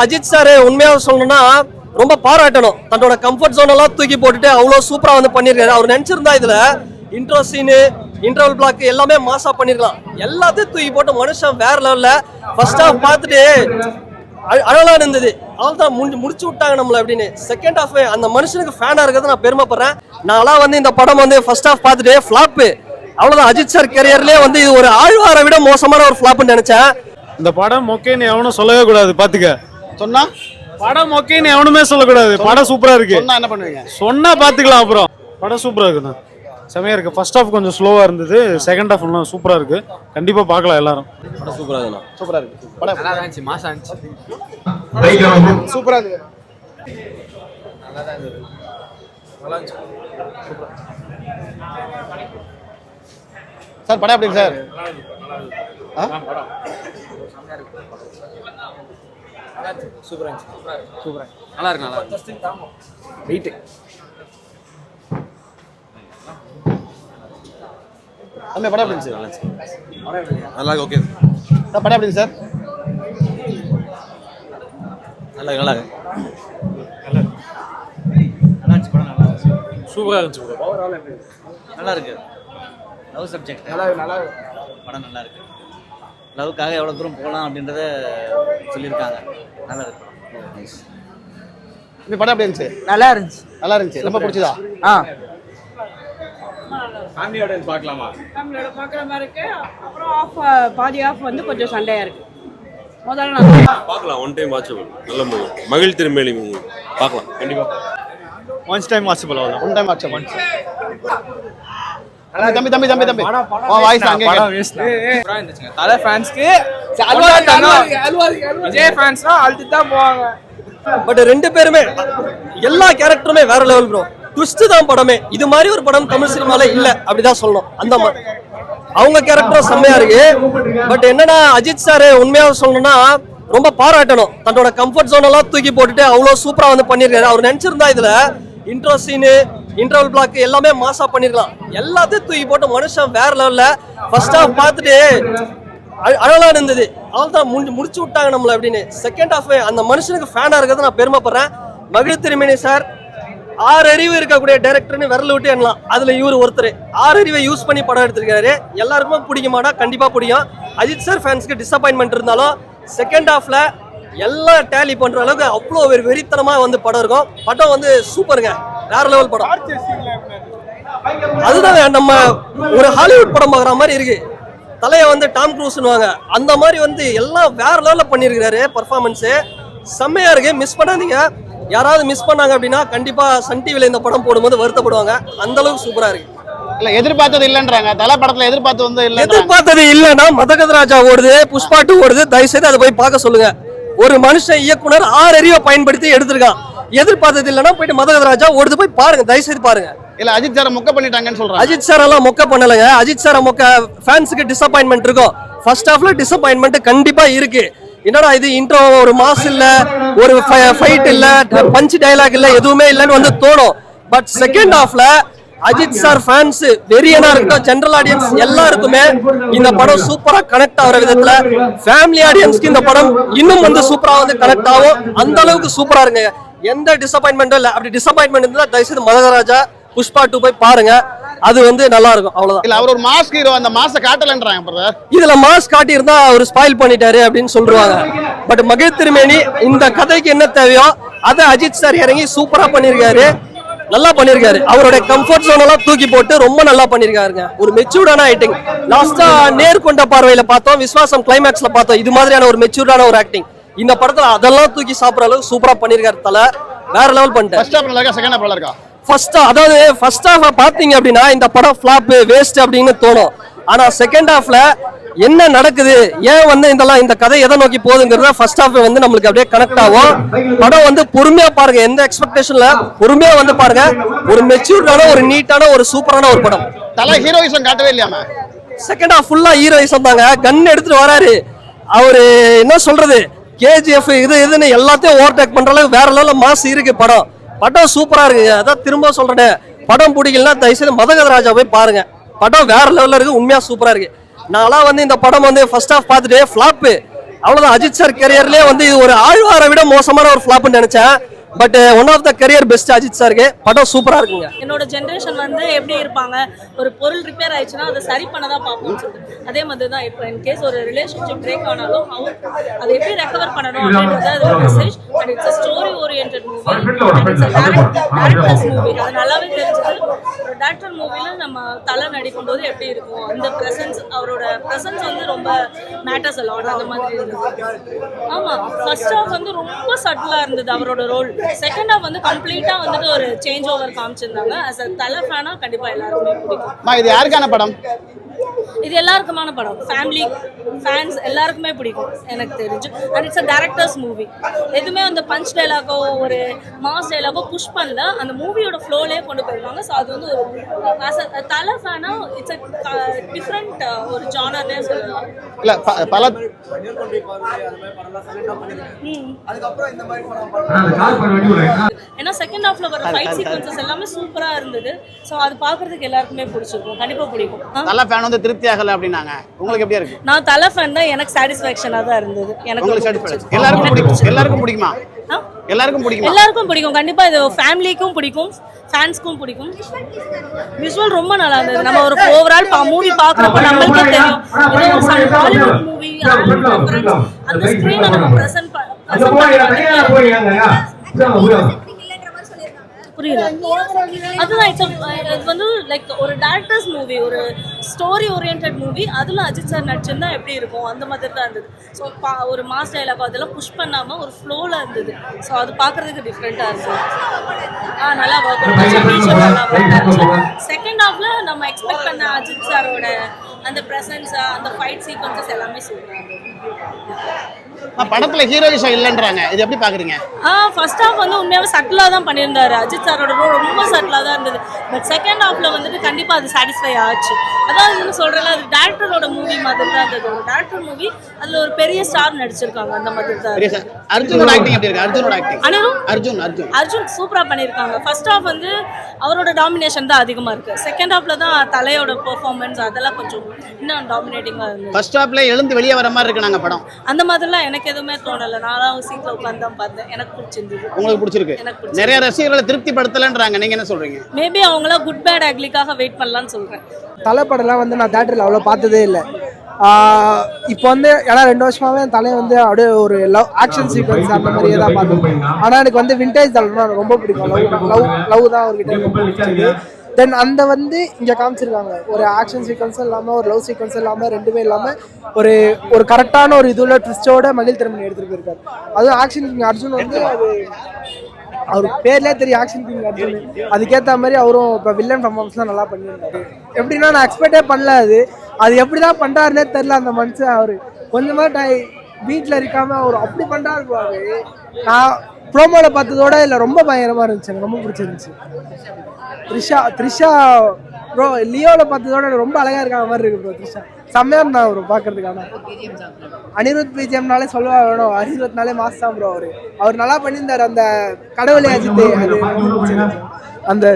Ajith sir உண்மையாக சொல்லணும்னா ரொம்ப பாராட்டணும். தன்னோட கம்ஃபர்ட் ஜோன் எல்லாம் தூக்கி போட்டுட்டு அவ்வளோ சூப்பரா வந்து பண்ணிருக்காரு. அவர் நினைச்சிருந்தா இதுல இன்ட்ரோ சீனு இன்டர்வல் பிளாக் எல்லாமே மாசா பண்ணிருக்கலாம். எல்லாத்தையும் தூக்கி போட்டு மனுஷன் வேற லெவல்ல ஃபர்ஸ்ட் ஹாஃப் பார்த்துட்டு அழகா இருந்தது. அவ்வளவுதான் முடிச்சு விட்டாங்க நம்மள அப்படின்னு. செகண்ட் ஹாஃப் அந்த மனுஷனுக்கு ஃபேனா இருக்கிறது நான் பெருமைப்படுறேன். நான்லாம் வந்து இந்த படம் வந்து ஃபர்ஸ்ட் ஹாஃப் பார்த்துட்டு ஃபிளாப் அவ்வளவுதான். அஜித் சார் கரியர்லயே வந்து இது ஒரு ஆழ்வாரை விட மோசமான ஒரு ஃபிளாப்னு நினைச்சேன். இந்த படம் மொக்கைன்னு எவனும் சொல்லவே கூடாது. பாத்துக்க சொன்னா படம் மொக்கைன்னு எவனுமே சொல்லக்கூடாது. படம் சூப்பரா இருக்கு. சொன்னா என்ன பண்ணுவீங்க? சொன்னா பாத்துக்கலாம். அப்புறம் படம் சூப்பரா இருக்குண்ணா, செமையா இருக்கு. ஃபர்ஸ்ட் ஹாஃப் கொஞ்சம் ஸ்லோவா இருந்தது, செகண்ட் ஹாஃப் எல்லாம் சூப்பரா இருக்கு. கண்டிப்பா பார்க்கலாம் எல்லாரும். படம் சூப்பரா இருக்குண்ணா. சூப்பரா இருக்கு. படம் நல்லா இருந்துச்சு, மாசா இருந்துச்சு. சூப்பரா இருக்கு. நல்லா தான் இருந்தது. நல்லா இருந்துச்சு. சார் படம் எப்படி சார்? சூப்பரா இருந்துச்சு. சூப்பரா நல்லா இருக்கு. நல்லா இருக்கு. வெயிட் அந்த படம் எப்படி சார்? நல்லா இருக்கு. ஓகே சார் படம் எப்படி சார்? நல்லா இருக்கு. நல்லா இருக்கு. நல்லா இருந்துச்சு. படம் நல்லா இருந்துச்சு. சூப்பரா இருந்துச்சு. ஓவரால் எப்படி நல்லா இருக்கு. லவ் சப்ஜெக்ட் நல்லா இருக்கு. நல்லா இருக்கு. படம் நல்லா இருக்கு. லவ்க்காக எவ்வளோ தூரம் போகலாம் அப்படின்றத சொல்லியிருக்காங்க. நல்லா இருக்கு. இந்த படம் எப்படி இருந்துச்சு? நல்லா இருந்துச்சு. நல்லா இருந்துச்சு. ரொம்ப பிடிச்சதா? ஃபேமிலி ஆடியன்ஸ் பார்க்கலாமா? ஃபேமிலியோட பார்க்குற மாதிரி இருக்கு. அப்புறம் பாதி ஆஃப் வந்து கொஞ்சம் சண்டையா இருக்கு. முதல்ல நான் பார்க்கலாம். One time watchable. நல்ல மூவி. மகிழ் திருமேனி மூவி பார்க்கலாம். கண்டிப்பா ஒன்ஸ் டைம் வாட்சபிள். அவ்வளோ ஒன் டைம் வாட்சபிள். தம்பி தம்பி தம்பி தம்பி வாய்ஸ் அங்கே இருந்துச்சுங்க. தலை ஃபேன்ஸ்க்கு விஜய் ஃபேன்ஸ்னா அழுத்து தான் போவாங்க. பட் ரெண்டு பேருமே எல்லா கேரக்டருமே வேற லெவல் ப்ரோ. ட்விஸ்ட் தான் படமே. இது மாதிரி ஒரு படம் தமிழ் சினிமால இல்ல அப்படிதான் சொல்லணும். அந்த மாதிரி அவங்க கேரக்டரும் செம்மையா இருக்கு. பட் என்னன்னா அஜித் சார் உண்மையாக சொல்லணும்னா ரொம்ப பாராட்டணும். தன்னோட கம்ஃபர்ட் ஜோன் எல்லாம் தூக்கி போட்டுட்டு அவ்வளவு சூப்பரா வந்து பண்ணிருக்காரு. அவர் நினைச்சிருந்தா இதுல இன்ட்ரோ சீனு இன்டர்வல் பிளாக் எல்லாமே மாசா பண்ணிருக்கலாம். எல்லாத்தையும் தூக்கி போட்டு மனுஷன் வேற லெவல்ல ஃபர்ஸ்ட் ஹாஃப் பார்த்துட்டு அழகா இருந்தது. அவ்வளவுதான் முடிச்சு விட்டாங்க நம்மள அப்படின்னு. செகண்ட் ஹாஃப் அந்த மனுஷனுக்கு ஃபேனா இருக்கிறது நான் பெருமைப்படுறேன். மகிழ் திருமேனி சார் 6 அறிவு இருக்கக்கூடிய டைரக்டர்னு விரல் விட்டு எண்ணலாம். அதுல இவர் ஒருத்தர் 6 அறிவை யூஸ் பண்ணி படம் எடுத்திருக்காரு. எல்லாருக்குமே பிடிக்குமாடா? கண்டிப்பா பிடிக்கும். அஜித் சார் ஃபேன்ஸ்க்கு டிசப்பாயின்மெண்ட் இருந்தாலும் செகண்ட் ஹாஃப்ல எல்லாம் டேலி பண்ற அளவுக்கு அவ்வளோ ஒரு வெறித்தனமா வந்து படம் இருக்கும். படம் வந்து சூப்பருங்க, வேற லெவல் படம். அதுதான் நம்ம ஒரு ஹாலிவுட் படம் பார்க்குற மாதிரி இருக்கு. தலையை வந்து டாம் க்ரூஸ்னுவாங்க, அந்த மாதிரி வந்து எல்லாம் வேற லெவல்ல பண்ணியிருக்கிறாரு. பர்ஃபார்மன்ஸு செம்மையா இருக்கு. மிஸ் பண்ணாதீங்க. யாராவது மிஸ் பண்ணாங்க அப்படின்னா கண்டிப்பா சன் டிவில இந்த படம் போடும்போது வருத்தப்படுவாங்க. அந்த அளவுக்கு சூப்பரா இருக்கு. இல்ல எதிர்பார்த்தது இல்லன்றாங்க. தலை படத்துல எதிர்பார்த்து வந்து இல்ல. எதிர்பார்த்தது இல்லன்னா மதகதராஜா ஓடுது, புஷ்பா 2 ஓடுது. தயவு செய்து அதை போய் பார்க்க சொல்லுங்க. ஒரு மனுஷன் இயக்குனர் 6 அறிவை பயன்படுத்தி எடுத்திருக்கான். எதிர்பார்த்தது இல்லைன்னா போயிட்டு மதகதராஜா ஓடுது, போய் பாருங்க. தயவு செய்து பாருங்க. இல்ல அஜித் சார் மொக்க பண்ணிட்டாங்கன்னு சொல்றாங்க. அஜித் சார் எல்லாம் மொக்க பண்ணலங்க. அஜித் சார் மொக்க ஃபேன்ஸுக்கு டிசப்பாயின்மெண்ட் இருக்கும். ஃபர்ஸ்ட் ஹாஃப்ல டிசப்பாயின்மெண்ட் கண்டிப்பா இருக்கு. என்னடா இது இன்ட்ரோ ஒரு மாஸ் இல்ல, ஒரு ஃபைட் இல்ல, பஞ்ச் டயலாக் இல்ல, எதுவுமே இல்லன்னு வந்து தோணும். பட் செகண்ட் ஹாஃப்ல அஜித் சார் ஃபேன்ஸ் வெறியனா இருக்கட்டும், ஜெனரல் ஆடியன்ஸ் எல்லாருக்குமே இந்த படம் சூப்பரா கனெக்ட் ஆகிற விதத்துல ஃபேமிலி ஆடியன்ஸ்க்கு இந்த படம் இன்னும் வந்து சூப்பரா வந்து கனெக்ட் ஆகும். அந்த அளவுக்கு சூப்பரா இருங்க. எந்த டிசப்பாயின்மெண்ட்டும் இல்ல. அப்படி டிசப்பாயின்மெண்ட் இருந்தா தயவுசெய்து மதகராஜா புஷ்பா 2 போய் பாருங்க. அது வந்து நல்லா இருக்கும். அவ்வளவுதான். இல்ல அவர் ஒரு மாஸ் ஹீரோ, அந்த மாஸை காட்டலன்றாங்க பிரதர். இதுல மாஸ் காட்டி இருந்தா அவர் ஸ்பாயில் பண்ணிட்டாரு அப்படின்னு சொல்றாங்க. பட் மகிழ் திருமேனி இந்த கதைக்கு என்ன தேவையோ அதை அஜித் சார் இறங்கி சூப்பரா பண்ணிருக்காரு. நல்லா பண்ணிருக்காரு. அவருடைய கம்ஃபர்ட் ஜோன் எல்லாம் தூக்கி போட்டு ரொம்ப நல்லா பண்ணிருக்காருங்க. ஒரு மெச்சூர்டான ஆக்டிங். லாஸ்டா நேர்கொண்ட பார்வையில பார்த்தோம், விஸ்வாசம் கிளைமேக்ஸ்ல பார்த்தோம். இது மாதிரியான ஒரு மெச்சூர்டான ஒரு ஆக்டிங் இந்த படத்துல அதெல்லாம் தூக்கி சாப்பிடுற அளவுக்கு சூப்பரா பண்ணிருக்காரு. தலை வேற லெவல் பண்ணிட்டாரு. ஃபர்ஸ்ட் ஹாஃப் நல்லா இருக்கா, செகண்ட் ஹாஃப் நல்லா இருக்கா? ஃபர்ஸ்ட் ஹாஃப் பாத்தீங்க அப்படின்னா இந்த படம் ஃபிளாப் வேஸ்ட் அப்படின்னு தோணும். ஆனா செகண்ட் ஹாஃப்ல என்ன நடக்குது, ஏன் வந்து இந்த கதை எதை நோக்கி போகுதுங்கிறத ஃபர்ஸ்ட் ஹாஃப் வந்து நம்மளுக்கு அப்படியே கனெக்ட் ஆகும். படம் வந்து பொறுமையா பாருங்க. எந்த எக்ஸ்பெக்டேஷன்ல பொறுமையா வந்து பாருங்க. ஒரு மெச்சூர்டான, ஒரு நீட்டான, ஒரு சூப்பரான ஒரு படம். தலை ஹீரோயிசம் காட்டவே இல்லையாம? செகண்ட் ஹாஃப் ஃபுல்லா ஹீரோயிசம் தாங்க. கன் எடுத்துட்டு வராரு அவரு. என்ன சொல்றது, கேஜிஎஃப் இதுன்னு எல்லாத்தையும் ஓவர்டேக் பண்ற அளவுக்கு வேற லெவல்ல மாஸ் இருக்கு. படம் சூப்பரா இருக்கு. அதான் திரும்ப சொல்றேன், படம் பிடிக்கலன்னா தயவுசெய்து மதகதராஜா போய் பாருங்க. படம் வேற லெவல்ல இருக்கு. உண்மையா சூப்பரா இருக்கு. நான்லாம் வந்து இந்த படம் வந்து ஃபர்ஸ்ட் ஹாஃப் பார்த்துட்டு ஃபிளாப் அவ்வளவுதான். அஜித் சார் கெரியர்லயே வந்து இது ஒரு ஆழ்வாரை விட மோசமான ஒரு ஃபிளாப்னு நினைச்சேன். But one of the career best Ajith சாருக்கு. படம் சூப்பரா இருக்குங்க. என்னோட ஜென்ரேஷன் வந்து எப்படி இருப்பாங்க, ஒரு பொருள் ரிப்பேர் ஆயிடுச்சுன்னா அதை சரி பண்ண தான் பார்ப்போம்னு சொல்லிட்டு அதே மாதிரி தான் இப்போ இன்கேஸ் ஒரு ரிலேஷன்ஷிப் பிரேக் ஆனாலும் அதை எப்படி ரெக்கவர் பண்ணணும் அப்படின்றது அது ஒரு message. And it's story oriented movie, directors movie. அது நல்லாவே தெரிஞ்சது. ஒரு டேரக்டர் மூவியில் நம்ம தலை நடிக்கும்போது எப்படி இருக்கும், அந்த ப்ரெசன்ஸ், அவரோட ப்ரெசன்ஸ் வந்து ரொம்ப மேட்டர்ஸ் அலாட் அந்த மாதிரி இருந்தது. ஆமாம், ஃபர்ஸ்ட் ஹாஃப் வந்து ரொம்ப சட்டிலாக இருந்தது அவரோட ரோல். செகண்ட் ஹாஃப் வந்து கம்ப்ளீட்டா வந்துட்டு ஒரு சேஞ்ச் ஓவர் காமிச்சிருந்தாங்க. அஸ் அ தலை ஃபேனா கண்டிப்பா எல்லாருக்குமே பிடிக்கும். இது யாருக்கான படம்? இது எல்லாருக்குமான படம், ஃபேமிலி ஃபேன்ஸ் எல்லாருக்குமே பிடிக்கும் எனக்கு தெரிஞ்சு. And it's a directors movie. எதுவுமே அந்த பஞ்ச் டைலாகோ ஒரு மாஸ் டைலாகோ புஷ் பண்ணல, அந்த மூவியோட ஃப்ளோலே கொண்டு போயிருக்காங்க. ஸோ அது வந்து ஒரு ஆஸ் அ தலை ஃபேனா இட்ஸ் அ டிஃப்ரெண்ட் ஒரு ஜானர்னே சொல்லலாம். இல்ல பல ஏன்னா செகண்ட் ஹாஃப்ல வர ஃபைட் சீக்வன்சஸ் எல்லாமே சூப்பரா இருந்தது. ஸோ அது பார்க்கறதுக்கு எல்லாருக்குமே பிடிச்சிருக்கும், கண்டிப்பா பிடிக்கும். தல ஃபேன் வந்து திருப்தி ஆகல அப்படினாங்க. உங்களுக்கு எப்படி இருக்கு? நான் தலை ஃபேன் தான், எனக்கு சாட்டிஸ்ஃபேக்ஷனா தான் இருந்தது. எனக்கு எல்லாருக்கும் பிடிக்கும். எல்லாருக்கும் பிடிக்குமா? எல்லாருக்கும் பிடிக்கும். எல்லாருக்கும் பிடிக்கும் கண்டிப்பா. இது ஃபேமிலிக்கும் பிடிக்கும், ஃபேன்ஸ்க்கும் பிடிக்கும். விஷுவல் ரொம்ப நல்லா இருந்தது. நம்ம ஒரு ஓவரால் மூவி பார்க்குறப்ப நம்மளுக்கே தெரியும் ஹாலிவுட் மூவி அந்த ஸ்க்ரீனை நம்ம ப்ரெசென்ட் புரியல. அதுதான் இது வந்து லைக் ஒரு டேரக்டர்ஸ் மூவி, ஒரு ஸ்டோரி ஓரியன்ட் மூவி. அதில் அஜித் சார் நடிச்சிருந்தா எப்படி இருக்கும் அந்த மாதிரி தான் இருந்தது. ஸோ ஒரு மாஸ் டைலாக் அதெல்லாம் புஷ் பண்ணாமல் ஒரு ஃப்ளோவில் இருந்தது. ஸோ அது பார்க்குறதுக்கு டிஃப்ரெண்ட்டாக இருந்தது. நல்லா ஒர்க் அவுட். செகண்ட் ஹாஃப்ல நம்ம எக்ஸ்பெக்ட் பண்ண அஜித் சாரோட அந்த ப்ரெசன்ஸ், அந்த ஃபைட் சீக்வன்சஸ் எல்லாமே சூப்பராக இருந்தது. படத்துல ஹீரோயிசம் இல்லைன்றாங்க, இது எப்படி பாக்குறீங்க? ஃபர்ஸ்ட் ஹாஃப் வந்து உண்மையாவே சட்டிலா தான் பண்ணியிருந்தாரு. அஜித் சாரோட ரோல் ரொம்ப சட்டிலா தான் இருந்தது. பட் செகண்ட் ஹாஃப்ல வந்துட்டு கண்டிப்பா அது சாட்டிஸ்ஃபை ஆச்சு. அதாவது சொல்றேன், அது டேரக்டரோட மூவி மாதிரி தான் இருந்தது. ஒரு டேரக்டர் மூவி, அதுல ஒரு பெரிய ஸ்டார் நடிச்சிருக்காங்க அந்த மாதிரி தான். அர்ஜுனோட ஆக்டிங் எப்படி இருக்கு? அர்ஜுனோட ஆக்டிங் அர்ஜுன் சூப்பரா பண்ணிருக்காங்க. ஃபர்ஸ்ட் ஹாஃப் வந்து அவரோட டாமினேஷன் தான் அதிகமா இருக்கு. செகண்ட் ஹாஃப்ல தான் தலையோட பெர்ஃபார்மன்ஸ் அதெல்லாம் கொஞ்சம் இன்னும் டாமினேட்டிங்கா இருந்தது. ஃபர்ஸ்ட் ஹாஃப்ல எழுந்து வெளியே வர மாதிரி இருக்கு நாங்க படம். அந்த மாதிரிலாம் எனக்கு எதுவுமே தோணல. நான் சீட்ல உட்கார்ந்து தான் பார்த்தேன். எனக்கு பிடிச்சிருந்தது. உங்களுக்கு பிடிச்சிருக்கு? நிறைய ரசிகர்களை திருப்தி படுத்தலன்றாங்க, நீங்க என்ன சொல்றீங்க? மேபி அவங்கள குட் பேட் அக்லிக்காக வெயிட் பண்ணலாம்னு சொல்றேன். தலை படம்லாம் வந்து நான் தேட்டரில் அவ்வளோ பார்த்ததே இல்லை. இப்போ வந்து ஏன்னா 2 வருஷமாவே என் தலையை வந்து அப்படியே ஒரு லவ் ஆக்ஷன் சீக்வன்ஸ் அந்த மாதிரியே தான் பார்த்தேன். ஆனால் எனக்கு வந்து விண்டேஜ் தலைனா ரொம்ப பிடிக்கும். லவ் தான் அவர்கிட்ட ரொம்ப பிடிச்சது. தென் அந்த வந்து இங்கே காமிச்சிருக்காங்க, ஒரு ஆக்ஷன் சீக்வன்ஸும் இல்லாமல் ஒரு லவ் சீக்வன்ஸும் இல்லாமல் ரெண்டுமே இல்லாமல் ஒரு கரெக்டான ஒரு இதுல ட்விஸ்டோட மகிழ் திறமை எடுத்துகிட்டு போயிருக்காரு. அதுவும் ஆக்ஷன் கிங் அர்ஜுன் வந்து அது அவர் பேர்லேயே தெரியும், ஆக்ஷன் கிங் அர்ஜுன். அதுக்கேற்ற மாதிரி அவரும் இப்போ வில்லன் பர்ஃபார்மன்ஸ்லாம் நல்லா பண்ணியிருந்தாரு. எப்படின்னா நான் எக்ஸ்பெக்டே பண்ணல. அது எப்படி தான் பண்ணுறாருன்னே தெரில அந்த மனுஷன். அவர் கொஞ்சமாக வீட்டில் இருக்காமல் அவர் அப்படி பண்ணுறாரு. நான் ப்ரோமோவில் பார்த்ததோட இல்லை ரொம்ப பயங்கரமாக இருந்துச்சு, எனக்கு ரொம்ப பிடிச்சிருந்துச்சு. த்ரிஷா ப்ரோ லியோவில் பார்த்ததோட ரொம்ப அழகாக இருக்காங்க மாதிரி இருக்கு ப்ரோ. த்ரிஷா செம்மையாக இருந்தா ப்ரோ பார்க்கறதுக்கான. அனிருத் பிஜிஎம்னாலே சொல்லுவா வேணும், அனிருத்னாலே மாஸ் தான் ப்ரோ. அவர் நல்லா பண்ணியிருந்தார். அந்த கடவுளை அஜித், அது அந்த